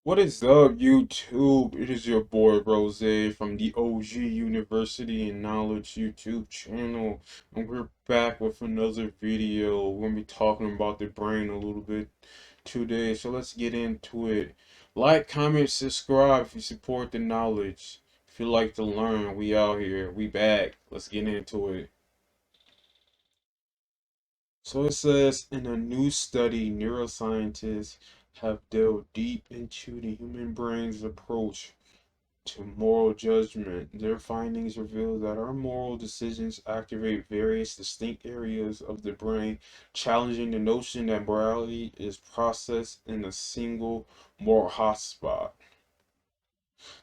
What is up, YouTube? It is your boy Rose from the OG University and Knowledge YouTube channel, and we're back with another video. We're gonna be talking about the brain a little bit today, so let's get into it. Like, comment, subscribe if you support the knowledge. If you like to learn, we out here, we back. Let's get into it. So it says in a new study, neuroscientists have delved deep into the human brain's approach to moral judgment. Their findings reveal that our moral decisions activate various distinct areas of the brain, challenging the notion that morality is processed in a single moral hotspot.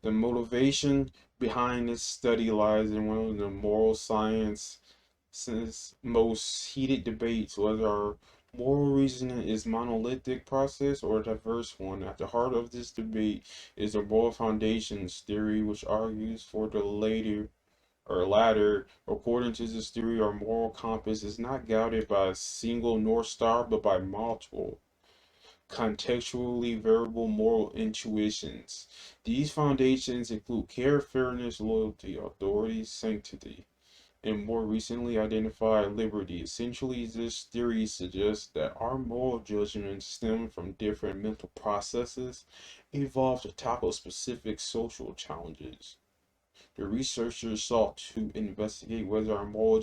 The motivation behind this study lies in one of the moral science's most heated debates, whether our moral reasoning is monolithic process or a diverse one. At the heart of this debate is the moral foundations theory, which argues for the latter. According to this theory, our moral compass is not guided by a single North Star, but by multiple contextually variable moral intuitions. These foundations include care, fairness, loyalty, authority, sanctity, and more recently identified liberty. Essentially, this theory suggests that our moral judgments stem from different mental processes evolved to tackle specific social challenges. The researchers sought to investigate whether our moral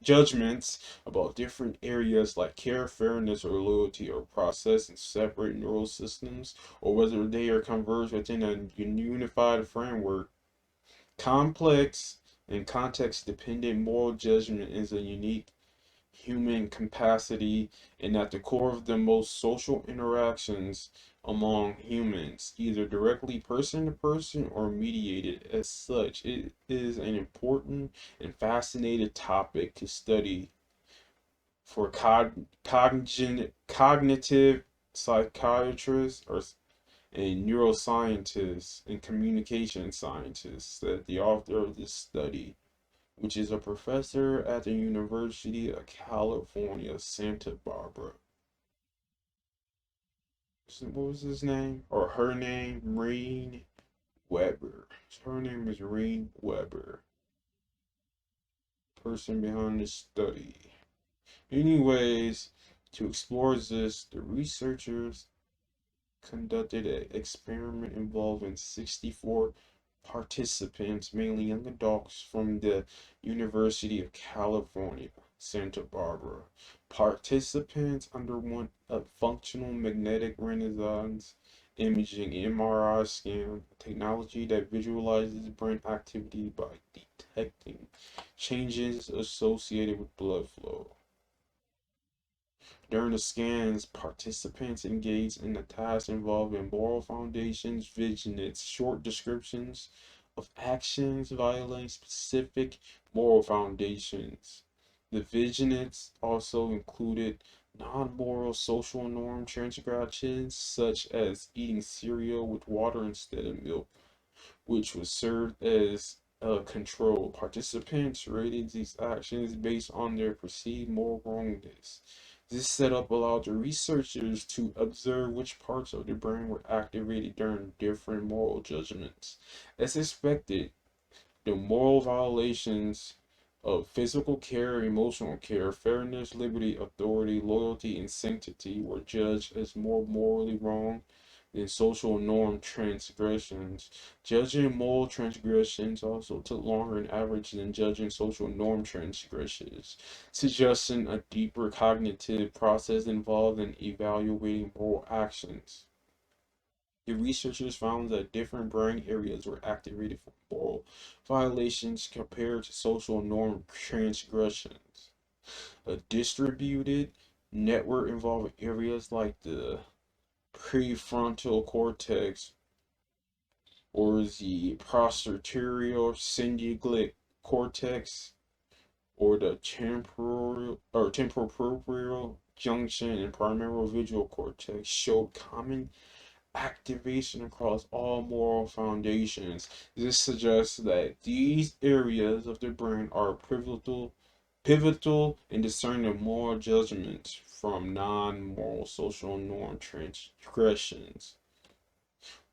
judgments about different areas like care, fairness, or loyalty are processed in separate neural systems, or whether they are converged within a unified framework. Complex and context-dependent moral judgment is a unique human capacity and at the core of the most social interactions among humans, either directly person to person or mediated. As such, it is an important and fascinating topic to study for cognitive psychiatrists and neuroscientists and communication scientists, said the author of this study, which is a professor at the University of California, Santa Barbara. So what was his name? Or her name? Reen Weber. Her name is Reen Weber. Person behind this study. Anyways, to explore this, the researchers conducted an experiment involving 64 participants, mainly young adults from the University of California, Santa Barbara. Participants underwent a functional magnetic resonance imaging (MRI) scan, technology that visualizes brain activity by detecting changes associated with blood flow. During the scans, participants engaged in the tasks involving moral foundations, vigilance, short descriptions of actions violating specific moral foundations. The vigilance also included non-moral social norm transgressions, such as eating cereal with water instead of milk, which was served as a control. Participants rated these actions based on their perceived moral wrongness. This setup allowed the researchers to observe which parts of the brain were activated during different moral judgments. As expected, the moral violations of physical care, emotional care, fairness, liberty, authority, loyalty, and sanctity were judged as more morally wrong than social norm transgressions. Judging moral transgressions also took longer on average than judging social norm transgressions, suggesting a deeper cognitive process involved in evaluating moral actions. The researchers found that different brain areas were activated for moral violations compared to social norm transgressions. A distributed network involving areas like the prefrontal cortex or the posterior cingulate cortex or the temporal junction and primary visual cortex showed common activation across all moral foundations. This suggests that these areas of the brain are pivotal in discerning moral judgments from non-moral social norm transgressions.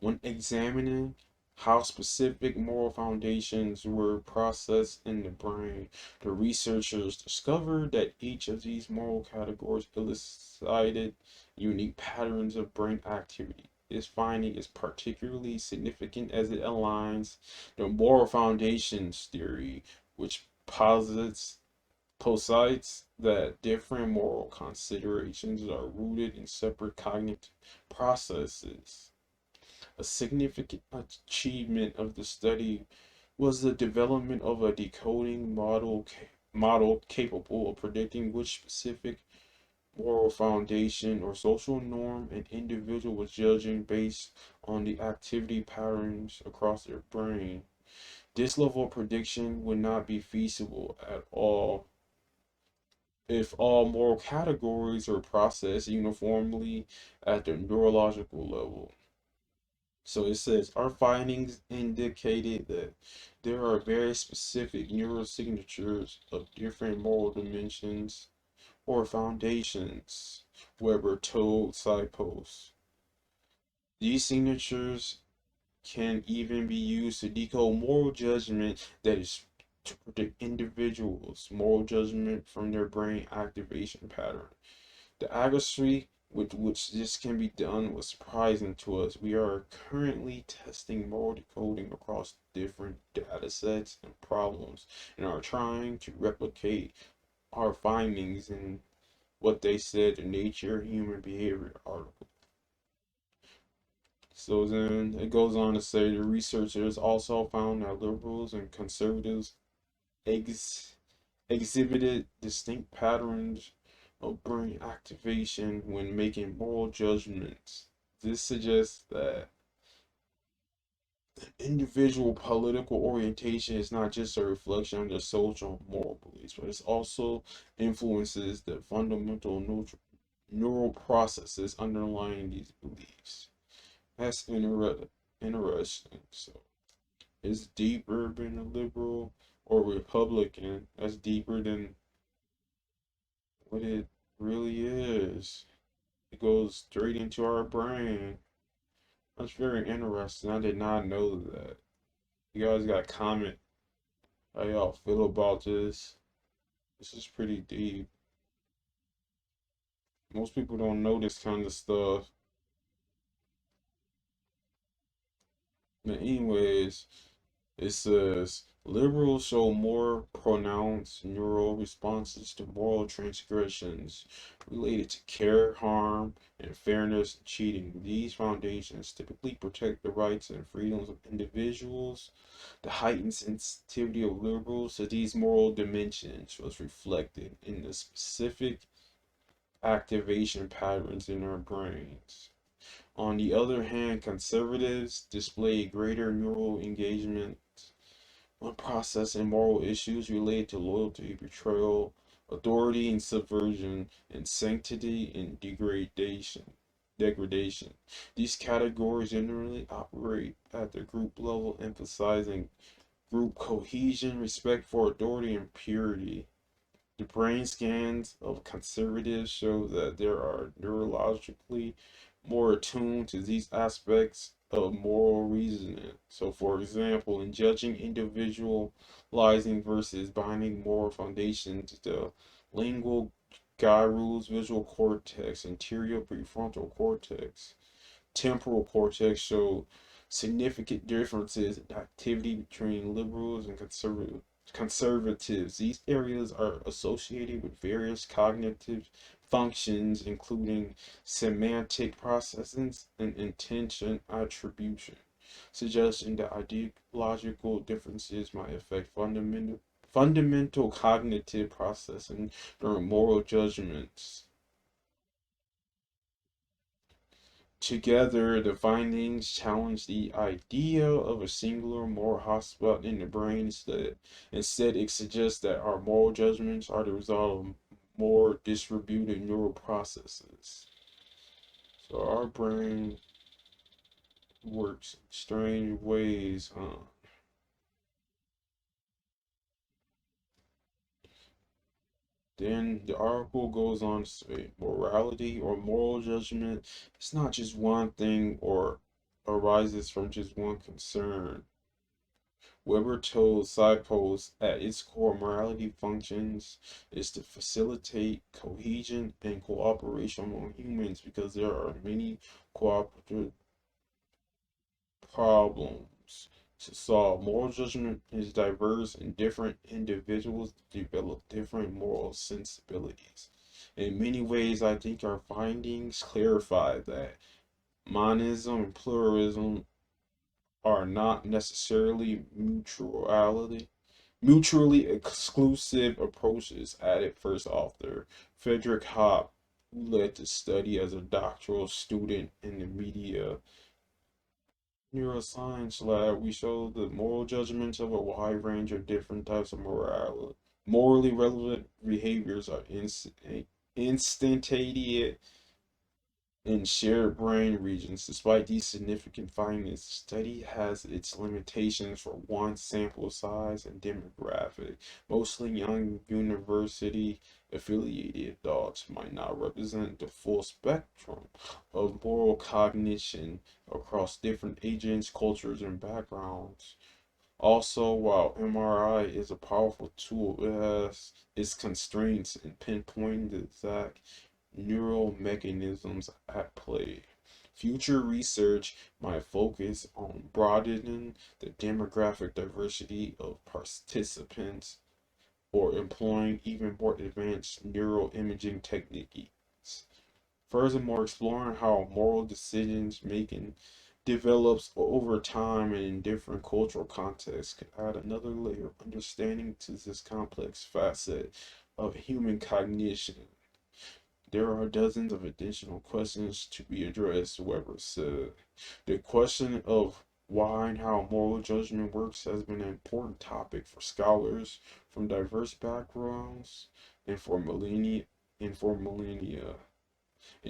When examining how specific moral foundations were processed in the brain, the researchers discovered that each of these moral categories elicited unique patterns of brain activity. This finding is particularly significant as it aligns the moral foundations theory, which posits that different moral considerations are rooted in separate cognitive processes. A significant achievement of the study was the development of a decoding model capable of predicting which specific moral foundation or social norm an individual was judging based on the activity patterns across their brain. This level of prediction would not be feasible at all if all moral categories are processed uniformly at the neurological level. So it says our findings indicated that there are very specific neurosignatures of different moral dimensions or foundations, Weber told SciPost. These signatures can even be used to decode moral judgment, that is, to predict individuals' moral judgment from their brain activation pattern. The accuracy with which this can be done was surprising to us. We are currently testing moral decoding across different data sets and problems and are trying to replicate our findings in what they said the Nature Human Behavior article. So then it goes on to say the researchers also found that liberals and conservatives ex exhibited distinct patterns of brain activation when making moral judgments. This suggests that individual political orientation is not just a reflection of their social and moral beliefs, but it also influences the fundamental neural processes underlying these beliefs. That's interesting. So it's deeper than a liberal or Republican. That's deeper than what it really is. It goes straight into our brain. That's very interesting. I did not know that. You guys got to comment how y'all feel about this. This is pretty deep. Most people don't know this kind of stuff. But anyways, it says liberals show more pronounced neural responses to moral transgressions related to care, harm, and fairness and cheating. These foundations typically protect the rights and freedoms of individuals. The heightened sensitivity of liberals to these moral dimensions was reflected in the specific activation patterns in our brains. On the other hand, conservatives display greater neural engagement when processing moral issues related to loyalty, betrayal, authority and subversion, and sanctity and degradation. These categories generally operate at the group level, emphasizing group cohesion, respect for authority, and purity. The brain scans of conservatives show that they are neurologically more attuned to these aspects of moral reasoning. So, for example, in judging individualizing versus binding moral foundations, the lingual gyrus, visual cortex, anterior prefrontal cortex, temporal cortex show significant differences in activity between liberals and conservatives. These areas are associated with various cognitive functions, including semantic processing and intention attribution, suggesting that ideological differences might affect fundamental cognitive processing during moral judgments. Together, the findings challenge the idea of a singular moral hotspot in the brain. Instead, it suggests that our moral judgments are the result of more distributed neural processes. So our brain works in strange ways, huh? Then the article goes on to say morality or moral judgment. It's not just one thing or arises from just one concern. Weber told Sidepost at its core morality functions is to facilitate cohesion and cooperation among humans because there are many cooperative problems to solve. Moral judgment is diverse and different individuals develop different moral sensibilities. In many ways, I think our findings clarify that monism and pluralism are not necessarily mutually exclusive approaches, added first author Frederick Hopp, who led the study as a doctoral student in the media neuroscience lab. We showed the moral judgments of a wide range of different types of morally relevant behaviors are instantaneous in shared brain regions. Despite these significant findings, the study has its limitations for one, sample size and demographic. Mostly young university affiliated adults might not represent the full spectrum of moral cognition across different ages, cultures, and backgrounds. Also, while MRI is a powerful tool, it has its constraints in pinpointing the exact neural mechanisms at play. Future research might focus on broadening the demographic diversity of participants or employing even more advanced neural imaging techniques. Furthermore, exploring how moral decisions making develops over time and in different cultural contexts could add another layer of understanding to this complex facet of human cognition. There are dozens of additional questions to be addressed, Weber said. The question of why and how moral judgment works has been an important topic for scholars from diverse backgrounds and for millennia and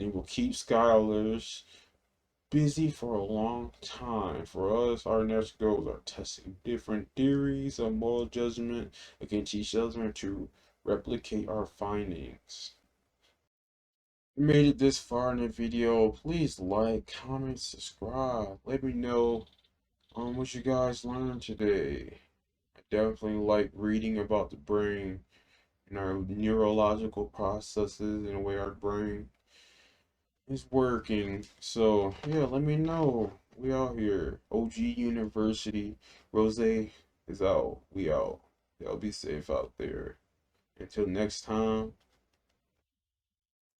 it will keep scholars busy for a long time. For us, our next goals are testing different theories of moral judgment against each other to replicate our findings. If you made it this far in the video, please like, comment, subscribe. Let me know what you guys learned today. I definitely like reading about the brain and our neurological processes and the way our brain is working. So yeah, let me know. We out here. OG University. Rose is out. We out. Y'all be safe out there. Until next time.